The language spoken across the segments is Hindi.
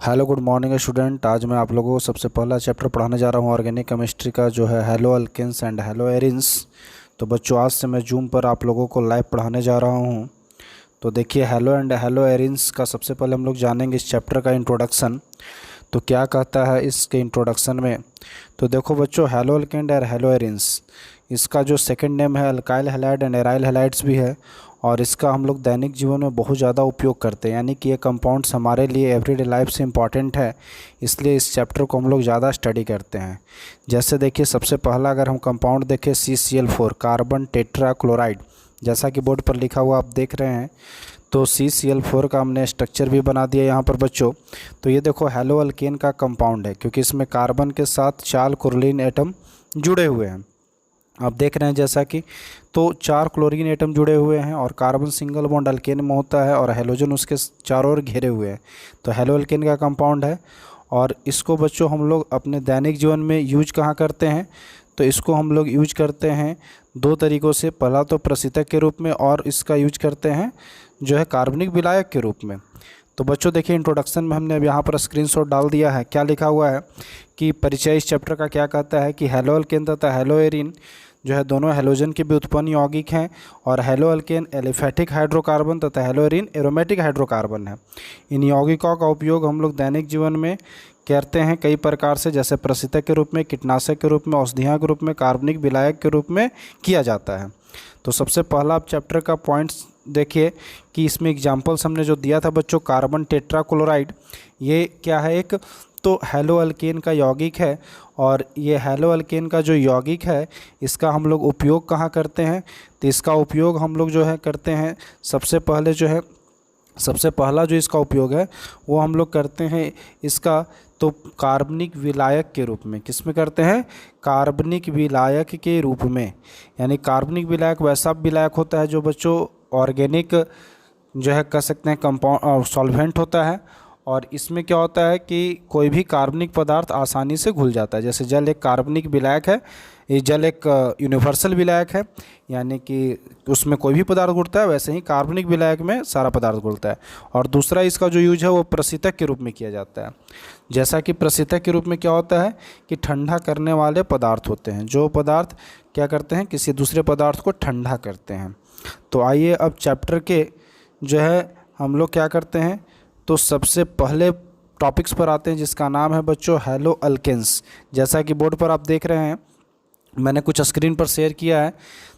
Hello good morning student. आज मैं आप लोगों को सबसे पहला चैप्टर पढ़ाने जा रहा हूँ ऑर्गेनिक केमिस्ट्री का, जो है haloalkanes and haloarenes. तो बच्चों, आज से मैं जूम पर आप लोगों को लाइव पढ़ाने जा रहा हूँ। तो देखिए, हेलो एंड हेलो एरिन्स का सबसे पहले हम लोग जानेंगे इस चैप्टर का इंट्रोडक्शन। तो क्या कहता है इसके इंट्रोडक्शन में। तो देखो बच्चों, हेलो अल्केन और हेलो एरिन्स, इसका जो सेकंड नेम है alkyl halide and aryl halides भी है, और इसका हम लोग दैनिक जीवन में बहुत ज़्यादा उपयोग करते हैं। यानी कि ये कंपाउंड्स हमारे लिए एवरीडे लाइफ से इम्पॉर्टेंट है, इसलिए इस चैप्टर को हम लोग ज़्यादा स्टडी करते हैं। जैसे देखिए, सबसे पहला अगर हम कंपाउंड देखें CCl4 कार्बन टेट्रा क्लोराइड, जैसा कि बोर्ड पर लिखा हुआ आप देख रहे हैं। तो CCl4 का हमने स्ट्रक्चर भी बना दिया यहाँ पर बच्चों। तो ये देखो हेलो अल्केन का कंपाउंड है, क्योंकि इसमें कार्बन के साथ 4 क्लोरीन एटम जुड़े हुए हैं। आप देख रहे हैं जैसा कि, तो 4 क्लोरीन एटम जुड़े हुए हैं और कार्बन सिंगल बॉन्ड अल्केन में होता है और हेलोजन उसके चारों ओर घेरे हुए हैं। तो हेलो अल्केन का कंपाउंड है, और इसको बच्चों हम लोग अपने दैनिक जीवन में यूज कहाँ करते हैं। तो इसको हम लोग यूज करते हैं 2 तरीक़ों से। पहला तो प्रशीतक के रूप में, और इसका यूज करते हैं जो है कार्बनिक विलायक के रूप में। तो बच्चों देखिए, इंट्रोडक्शन में हमने अब यहाँ पर स्क्रीनशॉट डाल दिया है। क्या लिखा हुआ है कि परिचय इस चैप्टर का क्या कहता है कि हेलो अल्केन तथा हेलो एरिन जो है दोनों हेलोजन के व्युत्पन्न यौगिक हैं, और हेलो अल्केन एलिफैटिक हाइड्रोकार्बन तथा हेलो एरिन एरोमेटिक हाइड्रोकार्बन है। इन यौगिकों का उपयोग हम लोग दैनिक जीवन में करते हैं कई प्रकार से, जैसे प्रशीतक के रूप में, कीटनाशक के रूप में, औषधियाँ के रूप में, कार्बनिक विलायक के रूप में किया जाता है। तो सबसे पहला आप चैप्टर का पॉइंट्स देखिए कि इसमें एग्जाम्पल्स हमने जो दिया था बच्चों, कार्बन टेट्राक्लोराइड, ये क्या है, एक तो हेलो अल्केन का यौगिक है। और ये हेलो अल्केन का जो यौगिक है, इसका हम लोग उपयोग कहाँ करते हैं। तो इसका उपयोग हम लोग जो है करते हैं, सबसे पहला जो इसका उपयोग है वो हम लोग करते हैं इसका, तो कार्बनिक विलायक के रूप में। किस में करते हैं? कार्बनिक विलायक के रूप में। यानी कार्बनिक विलायक वैसा विलायक होता है जो बच्चों ऑर्गेनिक जो है कह सकते हैं कंपाउंड सॉल्वेंट होता है, और इसमें क्या होता है कि कोई भी कार्बनिक पदार्थ आसानी से घुल जाता है। जैसे जल एक कार्बनिक विलायक है, ये जल एक यूनिवर्सल विलायक है, यानी कि उसमें कोई भी पदार्थ घुलता है, वैसे ही कार्बनिक विलायक में सारा पदार्थ घुलता है। और दूसरा इसका जो यूज है वो प्रशीतक के रूप में किया जाता है। जैसा कि प्रशीतक के रूप में क्या होता है कि ठंडा करने वाले पदार्थ होते हैं, जो पदार्थ क्या करते हैं, किसी दूसरे पदार्थ को ठंडा करते हैं। तो आइए अब चैप्टर के जो है हम लोग क्या करते हैं, तो सबसे पहले टॉपिक्स पर आते हैं, जिसका नाम है बच्चों हेलो अल्केन्स। जैसा कि बोर्ड पर आप देख रहे हैं, मैंने कुछ स्क्रीन पर शेयर किया है।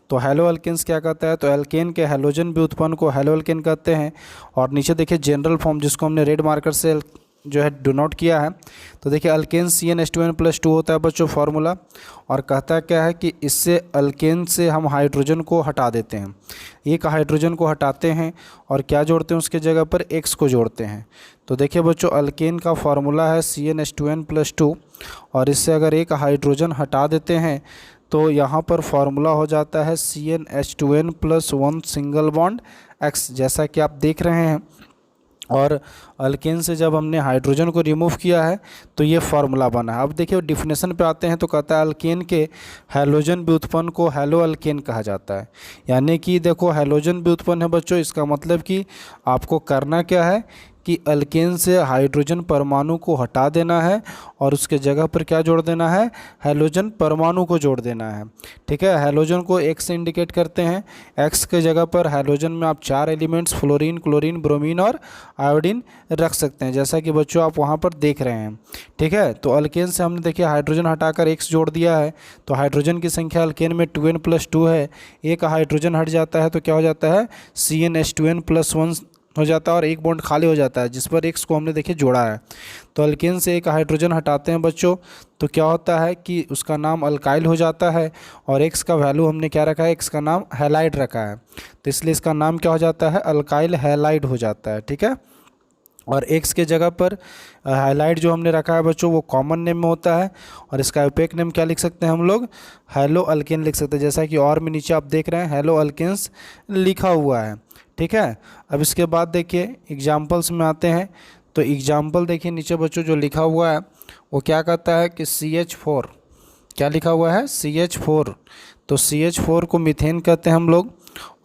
तो हेलो अल्केन्स क्या कहता है, तो एल्केन के हेलोजन व्युत्पन्न को हेलो अल्केन कहते हैं। और नीचे देखिए जनरल फॉर्म, जिसको हमने रेड मार्कर से जो है डिनोट किया है। तो देखिए अल्केन CnH2n+2 होता है बच्चों फार्मूला, और कहता क्या है कि इससे अल्केन से हम हाइड्रोजन को हटा देते हैं। एक हाइड्रोजन को हटाते हैं और क्या जोड़ते हैं उसके जगह पर, X को जोड़ते हैं। तो देखिए बच्चों, अल्केन का फार्मूला है CnH2n+2, और इससे अगर एक हाइड्रोजन हटा देते हैं तो यहाँ पर फार्मूला हो जाता है CnH2n+1 सिंगल बॉन्ड X, जैसा कि आप देख रहे हैं। और अल्केन से जब हमने हाइड्रोजन को रिमूव किया है तो ये फार्मूला बना है। अब देखिए डिफिनेशन पे आते हैं, तो कहता है अल्केन के हैलोजन व्युत्पन्न को हेलो अल्केन कहा जाता है। यानी कि देखो हैलोजन व्युत्पन्न है बच्चों, इसका मतलब कि आपको करना क्या है कि अल्केन से हाइड्रोजन परमाणु को हटा देना है और उसके जगह पर क्या जोड़ देना है, हैलोजन परमाणु को जोड़ देना है। ठीक है, हैलोजन को X से इंडिकेट करते हैं। X के जगह पर हैलोजन में आप 4 एलिमेंट्स फ्लोरीन, क्लोरीन, ब्रोमीन और आयोडीन रख सकते हैं, जैसा कि बच्चों आप वहाँ पर देख रहे हैं। ठीक है, तो अल्केन से हमने देखिए हाइड्रोजन हटाकर X जोड़ दिया है, तो हाइड्रोजन की संख्या अल्केन में 2n+2 है। एक हाइड्रोजन हट जाता है तो क्या हो जाता है, CnH2n+1 हो जाता है, और एक बॉन्ड खाली हो जाता है जिस पर X को हमने देखिए जोड़ा है। तो अल्केन से एक हाइड्रोजन हटाते हैं बच्चों, तो क्या होता है कि उसका नाम अल्काइल हो जाता है, और X का वैल्यू हमने क्या रखा है, X का नाम हैलाइड रखा है, तो इसलिए इसका नाम क्या हो जाता है, अल्काइल हैलाइड हो जाता है। ठीक है, और X के जगह पर हाइलाइट जो हमने रखा है बच्चों वो कॉमन नेम में होता है, और इसका ओपेक नेम क्या लिख सकते हैं हम लोग, हेलो अल्केन लिख सकते हैं, जैसा कि और में नीचे आप देख रहे हैं हेलो अल्केन्स लिखा हुआ है। ठीक है, अब इसके बाद देखिए एग्जाम्पल्स में आते हैं। तो एग्जाम्पल देखिए नीचे बच्चों जो लिखा हुआ है वो क्या कहता है कि CH4, क्या लिखा हुआ है, CH4। तो CH4 को मीथेन कहते हैं हम लोग,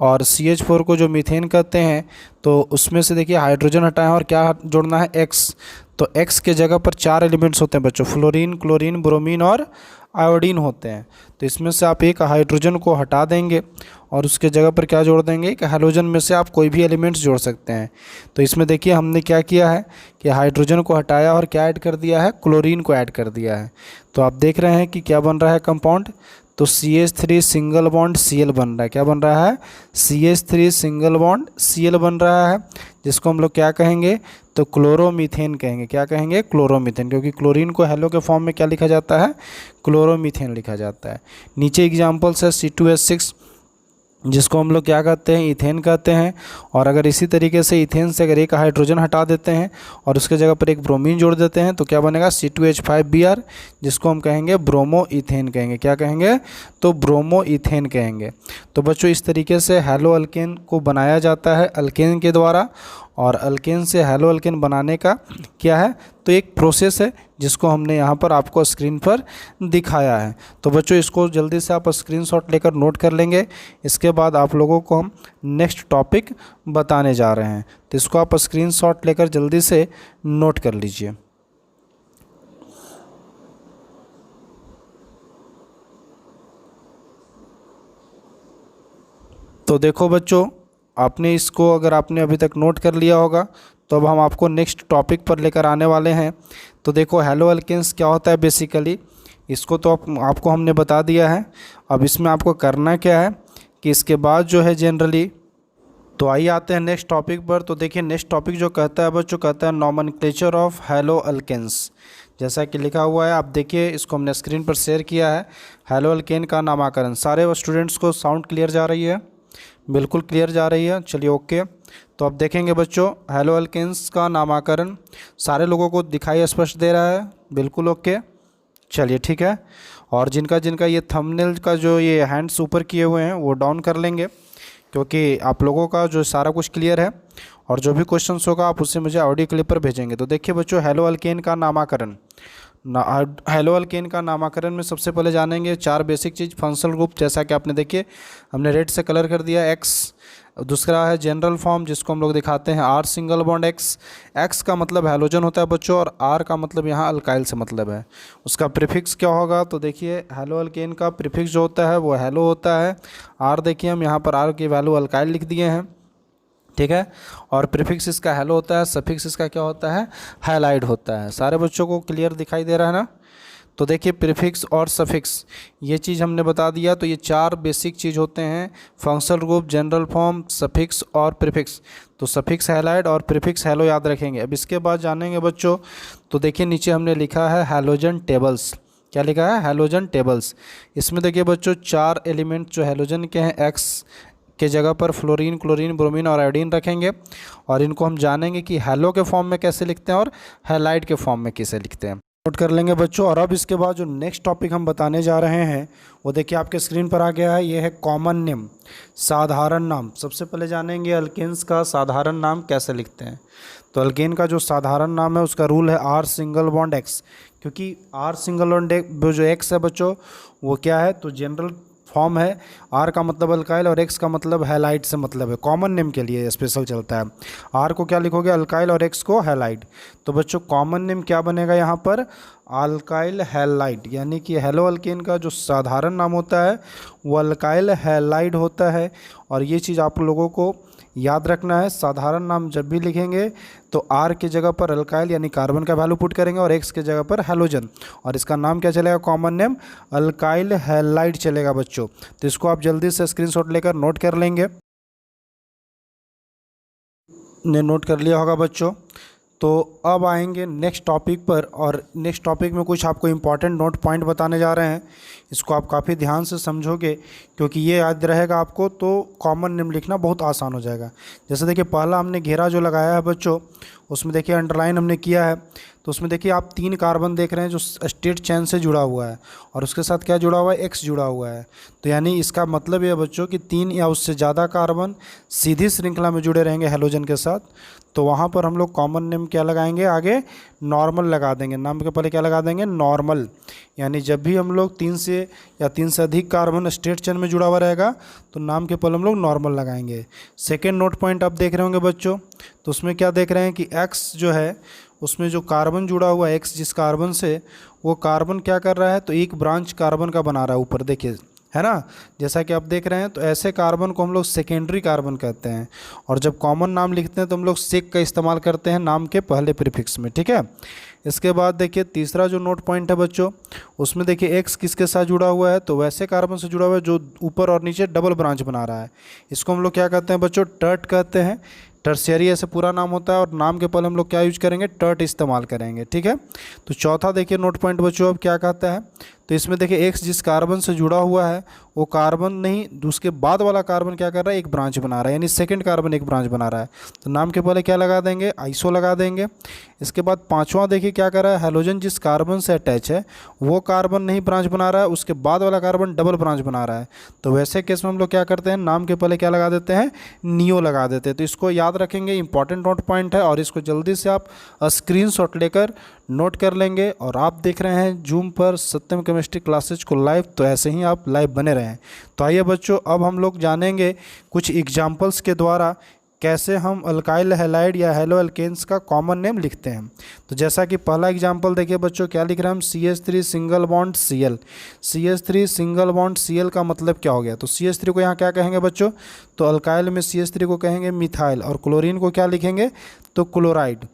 और CH4 को जो मीथेन कहते हैं, तो उसमें से देखिए हाइड्रोजन हटाएं और क्या जोड़ना है, X। तो X के जगह पर 4 एलिमेंट्स होते हैं बच्चों, फ्लोरीन, क्लोरीन, ब्रोमीन और आयोडीन होते हैं। तो इसमें से आप एक हाइड्रोजन को हटा देंगे और उसके जगह पर क्या जोड़ देंगे, कि हैलोजन में से आप कोई भी एलिमेंट्स जोड़ सकते हैं। तो इसमें देखिए हमने क्या किया है कि हाइड्रोजन को हटाया और क्या ऐड कर दिया है, क्लोरीन को ऐड कर दिया है। तो आप देख रहे हैं कि क्या बन रहा है कंपाउंड, तो CH3 सिंगल बॉन्ड Cl बन रहा है। क्या बन रहा है, CH3 सिंगल बॉन्ड Cl बन रहा है, जिसको हम लोग क्या कहेंगे, तो क्लोरोमीथेन कहेंगे। क्या कहेंगे, क्लोरोमीथेन, क्योंकि क्लोरीन को हेलो के फॉर्म में क्या लिखा जाता है, क्लोरोमीथेन लिखा जाता है। नीचे एग्जाम्पल्स है C2H6, जिसको हम लोग क्या कहते हैं, इथेन कहते हैं। और अगर इसी तरीके से इथेन से अगर एक हाइड्रोजन हटा देते हैं और उसके जगह पर एक ब्रोमीन जोड़ देते हैं तो क्या बनेगा, C2H5Br, जिसको हम कहेंगे ब्रोमो इथेन कहेंगे। क्या कहेंगे, तो ब्रोमो इथेन कहेंगे। तो बच्चों इस तरीके से हैलो अल्केन को बनाया जाता है अल्केन के द्वारा। और अल्केन से हैलो अल्केन बनाने का क्या है, तो एक प्रोसेस है जिसको हमने यहाँ पर आपको स्क्रीन पर दिखाया है। तो बच्चों इसको जल्दी से आप स्क्रीनशॉट लेकर नोट कर लेंगे। इसके बाद आप लोगों को हम नेक्स्ट टॉपिक बताने जा रहे हैं, तो इसको आप स्क्रीनशॉट लेकर जल्दी से नोट कर लीजिए। तो देखो बच्चों, आपने इसको अगर आपने अभी तक नोट कर लिया होगा तो अब हम आपको नेक्स्ट टॉपिक पर लेकर आने वाले हैं। तो देखो हैलो अल्केन्स क्या होता है बेसिकली, इसको तो आपको हमने बता दिया है। अब इसमें आपको करना क्या है कि इसके बाद जो है जनरली, तो आइए आते हैं नेक्स्ट टॉपिक पर। तो देखिए नेक्स्ट टॉपिक जो कहता है बच्चों, कहता है नॉमेनक्लेचर ऑफ हैलो अल्केन्स। जैसा कि लिखा हुआ है आप देखिए, इसको हमने स्क्रीन पर शेयर किया है। हैलो अल्केन का नामकरण, सारे स्टूडेंट्स को साउंड क्लियर जा रही है, बिल्कुल क्लियर जा रही है, चलिए ओके। तो अब देखेंगे बच्चों, हैलो अल्केन्स का नामकरण सारे लोगों को दिखाई स्पष्ट दे रहा है, बिल्कुल ओके, चलिए ठीक है। और जिनका जिनका ये थंबनेल का जो ये हैंड्स ऊपर किए हुए हैं वो डाउन कर लेंगे, क्योंकि आप लोगों का जो सारा कुछ क्लियर है। और जो भी क्वेश्चंस होगा आप उससे मुझे ऑडियो क्लिप पर भेजेंगे। तो देखिए बच्चों, हैलो अल्केन का नामकरण, हैलो अल्केन का नामकरण में सबसे पहले जानेंगे 4 बेसिक चीज़। फंक्शनल ग्रुप, जैसा कि आपने देखिए हमने रेड से कलर कर दिया, एक्स। दूसरा है जनरल फॉर्म, जिसको हम लोग दिखाते हैं R single bond x. X का मतलब हैलोजन होता है बच्चों, और R का मतलब यहाँ अल्काइल से मतलब है। उसका प्रीफिक्स क्या होगा, तो देखिए हैलो अल्केन का प्रीफिक्स जो होता है वो हैलो होता है। R देखिए हम यहाँ पर R की वैल्यू अल्काइल लिख दिए हैं, ठीक है। और प्रीफिक्स इसका हैलो होता है, सफिक्स इसका क्या होता है, हैलाइड होता है। सारे बच्चों को क्लियर दिखाई दे रहा है ना। तो देखिए प्रीफिक्स और सफिक्स ये चीज़ हमने बता दिया। तो ये 4 बेसिक चीज़ होते हैं, functional group, general form, suffix और प्रीफिक्स। तो सफिक्स हैलाइड और प्रीफिक्स हैलो याद रखेंगे। अब इसके बाद जानेंगे बच्चों, तो देखिए नीचे हमने लिखा है हैलोजन टेबल्स। क्या लिखा है, हैलोजन टेबल्स। इसमें देखिए बच्चों 4 एलिमेंट जो हैलोजन के हैं, एक्स के जगह पर फ्लोरीन, क्लोरीन, ब्रोमीन और आयोडीन रखेंगे। और इनको हम जानेंगे कि हैलो के फॉर्म में कैसे लिखते हैं और हैलाइड के फॉर्म में कैसे लिखते हैं, नोट कर लेंगे बच्चों। और अब इसके बाद जो नेक्स्ट टॉपिक हम बताने जा रहे हैं वो देखिए आपके स्क्रीन पर आ गया है, ये है कॉमन नेम, साधारण नाम। सबसे पहले जानेंगे अल्केन्स का साधारण नाम कैसे लिखते हैं। तो अल्केन का जो साधारण नाम है उसका रूल है R सिंगल बॉन्ड एक्स, क्योंकि R सिंगल बॉन्ड जो एक्स है बच्चों वो क्या है, तो जनरल फॉर्म है। R का मतलब अल्काइल और X का मतलब हैलाइड से मतलब है। कॉमन नेम के लिए स्पेशल चलता है। R को क्या लिखोगे, अल्काइल, और X को हैलाइड। तो बच्चों कॉमन नेम क्या बनेगा यहाँ पर, अल्काइल हैलाइड, यानी कि हैलो अल्केन का जो साधारण नाम होता है वो अल्काइल हैलाइड होता है। और ये चीज़ आप लोगों को याद रखना है, साधारण नाम जब भी लिखेंगे तो R की जगह पर अल्काइल यानी कार्बन का वैल्यू पुट करेंगे और X की जगह पर हैलोजन, और इसका नाम क्या चलेगा, कॉमन नेम अल्काइल हैलाइड चलेगा बच्चों। तो इसको आप जल्दी से स्क्रीनशॉट लेकर नोट कर लेंगे। ने नोट कर लिया होगा बच्चों। तो अब आएंगे नेक्स्ट टॉपिक पर, और नेक्स्ट टॉपिक में कुछ आपको इंपॉर्टेंट नोट पॉइंट बताने जा रहे हैं। इसको आप काफ़ी ध्यान से समझोगे, क्योंकि ये याद रहेगा आपको तो कॉमन नेम लिखना बहुत आसान हो जाएगा। जैसे देखिए पहला हमने घेरा जो लगाया है बच्चों, उसमें देखिए अंडरलाइन हमने किया है। तो उसमें देखिए आप 3 कार्बन देख रहे हैं जो स्टेट चेन से जुड़ा हुआ है और उसके साथ क्या जुड़ा हुआ है, एक्स जुड़ा हुआ है। तो यानी इसका मतलब ये बच्चों कि 3 या उससे ज़्यादा कार्बन सीधी श्रृंखला में जुड़े रहेंगे हैलोजन के साथ, तो वहाँ पर हम लोग कॉमन नेम क्या लगाएंगे, आगे नॉर्मल लगा देंगे। नाम के पहले क्या लगा देंगे, नॉर्मल। यानी जब भी हम लोग 3 से या 3 से अधिक कार्बन स्ट्रेट चेन में जुड़ा हुआ रहेगा तो नाम के पहले हम लोग नॉर्मल लगाएंगे। सेकेंड नोट पॉइंट आप देख रहे होंगे बच्चों, तो उसमें क्या देख रहे हैं कि एक्स जो है उसमें जो कार्बन जुड़ा हुआ है एक्स जिस कार्बन से, वो कार्बन क्या कर रहा है, तो एक ब्रांच कार्बन का बना रहा है ऊपर, देखिए है ना, जैसा कि आप देख रहे हैं। तो ऐसे कार्बन को हम लोग सेकेंडरी कार्बन कहते हैं। और जब कॉमन नाम लिखते हैं तो हम लोग सेक का इस्तेमाल करते हैं नाम के पहले प्रीफिक्स में, ठीक है। इसके बाद देखिए तीसरा जो नोट पॉइंट है बच्चों, उसमें देखिए एक्स किसके साथ जुड़ा हुआ है, तो वैसे कार्बन से जुड़ा हुआ है जो ऊपर और नीचे डबल ब्रांच बना रहा है। इसको हम लोग क्या कहते हैं बच्चों, टर्ट कहते हैं। टर्शियरी ऐसे पूरा नाम होता है और नाम के पहले हम लोग क्या यूज करेंगे, टर्ट इस्तेमाल करेंगे, ठीक है। तो चौथा देखिए नोट पॉइंट बच्चों अब क्या कहता है, तो इसमें देखिए एक्स जिस कार्बन से जुड़ा हुआ है वो कार्बन नहीं, उसके बाद वाला कार्बन क्या कर रहा है, एक ब्रांच बना रहा है, यानी सेकंड कार्बन एक ब्रांच बना रहा है। तो नाम के पहले क्या लगा देंगे, आइसो लगा देंगे। इसके बाद पांचवा देखिए क्या कर रहा है, हैलोजन जिस कार्बन से अटैच है वो कार्बन नहीं ब्रांच बना रहा है, उसके बाद वाला कार्बन डबल ब्रांच बना रहा है। तो वैसे केस में हम लोग क्या करते हैं, नाम के पहले क्या लगा देते हैं, नियो लगा देते हैं। तो इसको याद रखेंगे, इंपॉर्टेंट नोट पॉइंट है और इसको जल्दी से आप स्क्रीनशॉट लेकर नोट कर लेंगे। और आप देख रहे हैं जूम पर सत्यम केमिस्ट्री क्लासेज को लाइव, तो ऐसे ही आप लाइव बने रहें। तो आइए बच्चों अब हम लोग जानेंगे कुछ एग्जाम्पल्स के द्वारा कैसे हम अल्काइल हैलाइड या हेलो एल्केन्स का कॉमन नेम लिखते हैं। तो जैसा कि पहला एग्जाम्पल देखिए बच्चों, क्या लिख रहे हैं हम, CH3 single bond Cl। CH3 single bond Cl का मतलब क्या हो गया, तो CH3 को यहाँ क्या कहेंगे बच्चों, तो अल्काइल में CH3 को कहेंगे मिथाइल और क्लोरीन को क्या लिखेंगे, तो क्लोराइड।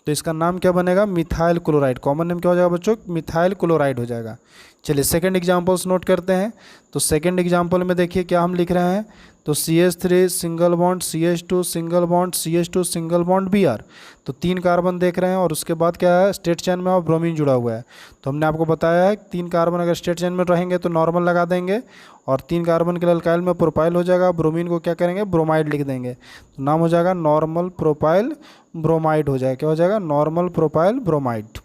तो इसका नाम क्या बनेगा, मिथाइल क्लोराइड। कॉमन नेम क्या हो जाएगा बच्चों, मिथाइल क्लोराइड हो जाएगा। चलिए सेकंड एग्जांपल्स नोट करते हैं। तो सेकंड एग्जांपल में देखिए क्या हम लिख रहे हैं, तो CH3 single bond CH2 single bond CH2 single bond Br। तो 3 कार्बन देख रहे हैं और उसके बाद क्या है, स्टेट चेन में और ब्रोमीन जुड़ा हुआ है। तो हमने आपको बताया है 3 कार्बन अगर स्टेट चेन में रहेंगे तो नॉर्मल लगा देंगे और 3 कार्बन के लिए अल्काइल में प्रोपाइल हो जाएगा, ब्रोमीन को क्या करेंगे, ब्रोमाइड लिख देंगे। तो नाम हो जाएगा नॉर्मल प्रोपाइल ब्रोमाइड हो जाएगा, क्या हो जाएगा, नॉर्मल प्रोपाइल ब्रोमाइड।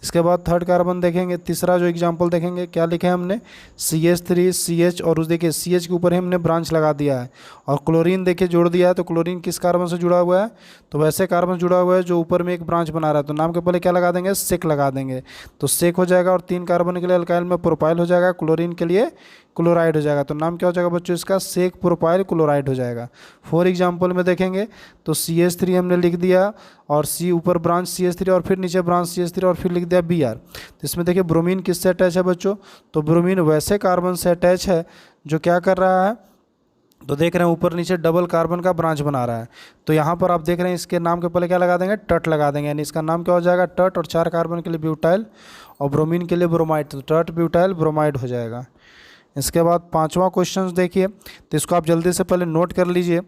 इसके बाद थर्ड कार्बन देखेंगे, तीसरा जो एग्जांपल देखेंगे क्या लिखे हैं हमने, CH3 CH और उस देखिए CH के ऊपर ही हमने ब्रांच लगा दिया है और क्लोरीन देखिए जोड़ दिया है। तो क्लोरीन किस कार्बन से जुड़ा हुआ है, तो वैसे कार्बन जुड़ा हुआ है जो ऊपर में एक ब्रांच बना रहा है। तो नाम के पहले क्या लगा देंगे, सेक लगा देंगे। तो सेक हो जाएगा और 3 कार्बन के लिए अल्काइल में प्रोपाइल हो जाएगा, क्लोरीन के लिए क्लोराइड हो जाएगा। तो नाम क्या हो जाएगा बच्चों इसका, सेक प्रोपाइल क्लोराइड हो जाएगा। 4 एग्जाम्पल में देखेंगे तो CH3 हमने लिख दिया और C ऊपर ब्रांच CH3 और फिर नीचे ब्रांच CH3 और फिर लिख दिया Br। तो इसमें देखिए ब्रोमीन किससे अटैच है बच्चों, तो ब्रोमीन वैसे कार्बन से अटैच है जो क्या कर रहा है, तो देख रहे हैं ऊपर नीचे डबल कार्बन का ब्रांच बना रहा है। तो यहाँ पर आप देख रहे हैं इसके नाम के पहले क्या लगा देंगे, टट लगा देंगे, यानी इसका नाम क्या हो जाएगा, टट। और 4 कार्बन के लिए ब्यूटाइल और ब्रोमीन के लिए ब्रोमाइड, तो टट ब्यूटाइल ब्रोमाइड हो जाएगा। इसके बाद 5वां क्वेश्चन देखिए, तो इसको आप जल्दी से पहले नोट कर लीजिए।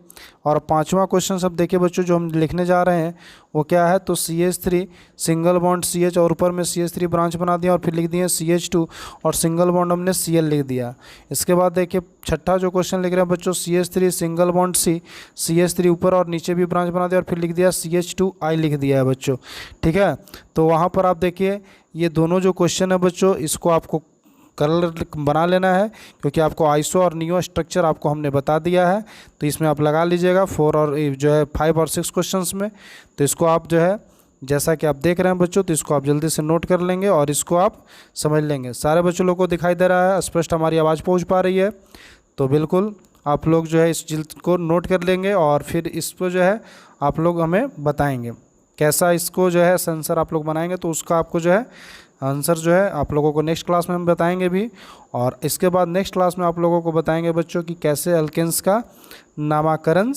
और 5वां क्वेश्चन सब देखिए बच्चों जो हम लिखने जा रहे हैं वो क्या है, तो CH3 सिंगल बॉन्ड CH और ऊपर में CH3 ब्रांच बना दिया और फिर लिख दिए CH2 और सिंगल बॉन्ड हमने Cl लिख दिया। इसके बाद देखिए छठा जो क्वेश्चन लिख रहे हैं बच्चों, CH3 single bond C, CH3 ऊपर और नीचे भी ब्रांच बना दिया और फिर लिख दिया CH2I लिख दिया है बच्चों, ठीक है। तो वहाँ पर आप देखिए ये दोनों जो क्वेश्चन है बच्चों इसको आपको कलर बना लेना है क्योंकि आपको आइसो और नियो स्ट्रक्चर आपको हमने बता दिया है। तो इसमें आप लगा लीजिएगा 4 और जो है 5 और 6 क्वेश्चंस में। तो इसको आप जो है जैसा कि आप देख रहे हैं बच्चों, तो इसको आप जल्दी से नोट कर लेंगे और इसको आप समझ लेंगे। सारे बच्चों लोगों को दिखाई दे रहा है, स्पष्ट हमारी आवाज़ पहुँच पा रही है, तो बिल्कुल आप लोग जो है इस चीज़ को नोट कर लेंगे और फिर इस पर जो है आप लोग हमें बताएँगे कैसा इसको जो है सेंसर आप लोग बनाएंगे। तो उसका आपको जो है आंसर जो है आप लोगों को नेक्स्ट क्लास में हम बताएंगे भी। और इसके बाद नेक्स्ट क्लास में आप लोगों को बताएंगे बच्चों कि कैसे अल्केन्स का नामकरण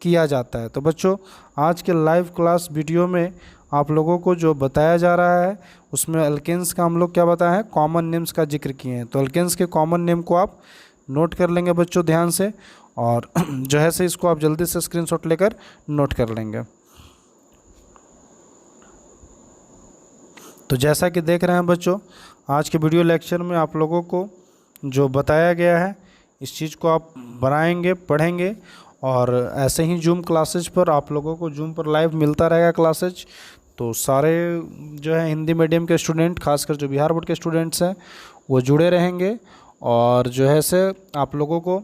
किया जाता है। तो बच्चों आज के लाइव क्लास वीडियो में आप लोगों को जो बताया जा रहा है उसमें अल्केन्स का हम लोग क्या बताए हैं, कॉमन नेम्स का जिक्र किए हैं। तो अल्केन्स के कॉमन नेम को आप नोट कर लेंगे बच्चों ध्यान से और जो है से इसको आप जल्दी से स्क्रीनशॉट लेकर नोट कर लेंगे। तो जैसा कि देख रहे हैं बच्चों आज के वीडियो लेक्चर में आप लोगों को जो बताया गया है इस चीज़ को आप बनाएंगे, पढ़ेंगे और ऐसे ही जूम क्लासेज पर आप लोगों को जूम पर लाइव मिलता रहेगा क्लासेज। तो सारे जो है हिंदी मीडियम के स्टूडेंट, खासकर जो बिहार बोर्ड के स्टूडेंट्स हैं वो जुड़े रहेंगे। और जो है से आप लोगों को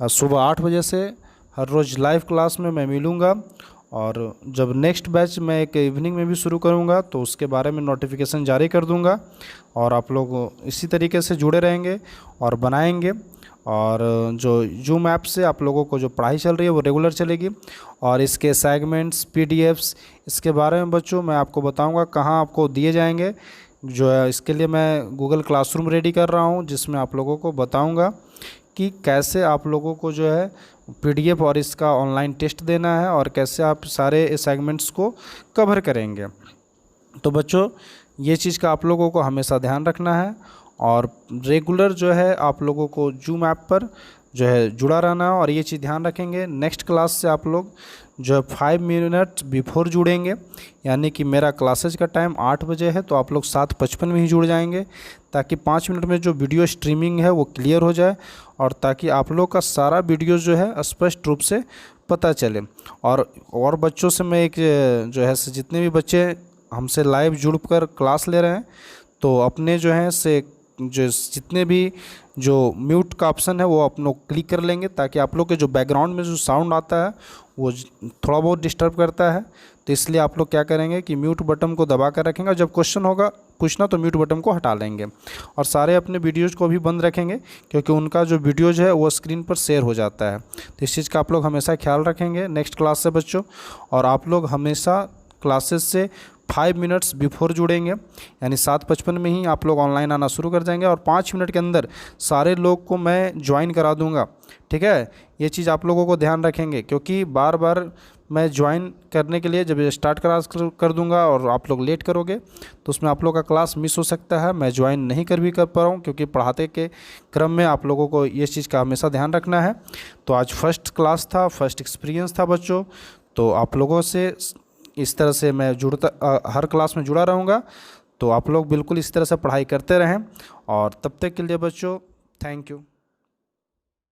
सुबह 8 बजे से हर रोज़ लाइव क्लास में मैं मिलूँगा। और जब नेक्स्ट बैच मैं एक इवनिंग में भी शुरू करूँगा तो उसके बारे में नोटिफिकेशन जारी कर दूँगा। और आप लोग इसी तरीके से जुड़े रहेंगे और बनाएंगे। और जो जूम ऐप से आप लोगों को जो पढ़ाई चल रही है वो रेगुलर चलेगी। और इसके सेगमेंट्स, पीडीएफ्स, इसके बारे में बच्चों मैं आपको बताऊंगा कहाँ आपको दिए जाएंगे। जो है इसके लिए मैं गूगल क्लासरूम रेडी कर रहा हूँ, जिसमें आप लोगों को बताऊंगा कि कैसे आप लोगों को जो है पीडीएफ और इसका ऑनलाइन टेस्ट देना है और कैसे आप सारे सेगमेंट्स को कवर करेंगे। तो बच्चों ये चीज़ का आप लोगों को हमेशा ध्यान रखना है और रेगुलर जो है आप लोगों को जूम ऐप पर जो है जुड़ा रहना है। और ये चीज़ ध्यान रखेंगे, नेक्स्ट क्लास से आप लोग जो है 5 मिनट बिफोर जुड़ेंगे, यानी कि मेरा क्लासेज का टाइम 8 बजे है तो आप लोग 7:55 में ही जुड़ जाएंगे, ताकि 5 मिनट में जो वीडियो स्ट्रीमिंग है वो क्लियर हो जाए और ताकि आप लोग का सारा वीडियो जो है स्पष्ट रूप से पता चले। और बच्चों से मैं एक जो है जितने भी बच्चे हमसे लाइव जुड़कर क्लास ले रहे हैं तो अपने जो है से जो जितने भी जो म्यूट का ऑप्शन है वो आप लोग क्लिक कर लेंगे, ताकि आप लोग के जो बैकग्राउंड में जो साउंड आता है वो थोड़ा बहुत डिस्टर्ब करता है। तो इसलिए आप लोग क्या करेंगे कि म्यूट बटन को दबा कर रखेंगे, जब क्वेश्चन होगा पूछना तो म्यूट बटन को हटा लेंगे। और सारे अपने वीडियोज़ को भी बंद रखेंगे, क्योंकि उनका जो वीडियोज़ है वो स्क्रीन पर शेयर हो जाता है। तो इस चीज़ का आप लोग हमेशा ख्याल रखेंगे नेक्स्ट क्लास से बच्चों। और आप लोग हमेशा क्लासेस से 5 मिनट्स बिफोर जुड़ेंगे, यानी 7:55 में ही आप लोग ऑनलाइन आना शुरू कर जाएंगे और 5 मिनट के अंदर सारे लोग को मैं ज्वाइन करा दूंगा। ठीक है, ये चीज़ आप लोगों को ध्यान रखेंगे, क्योंकि बार बार मैं ज्वाइन करने के लिए जब स्टार्ट कर दूंगा और आप लोग लेट करोगे तो उसमें आप लोग का क्लास मिस हो सकता है, मैं ज्वाइन नहीं कर पा रहा हूँ, क्योंकि पढ़ाते के क्रम में आप लोगों को ये चीज़ का हमेशा ध्यान रखना है। तो आज फर्स्ट क्लास था, फर्स्ट एक्सपीरियंस था बच्चों, तो आप लोगों से इस तरह से मैं हर क्लास में जुड़ा रहूँगा। तो आप लोग बिल्कुल इस तरह से पढ़ाई करते रहें। और तब तक के लिए बच्चों थैंक यू।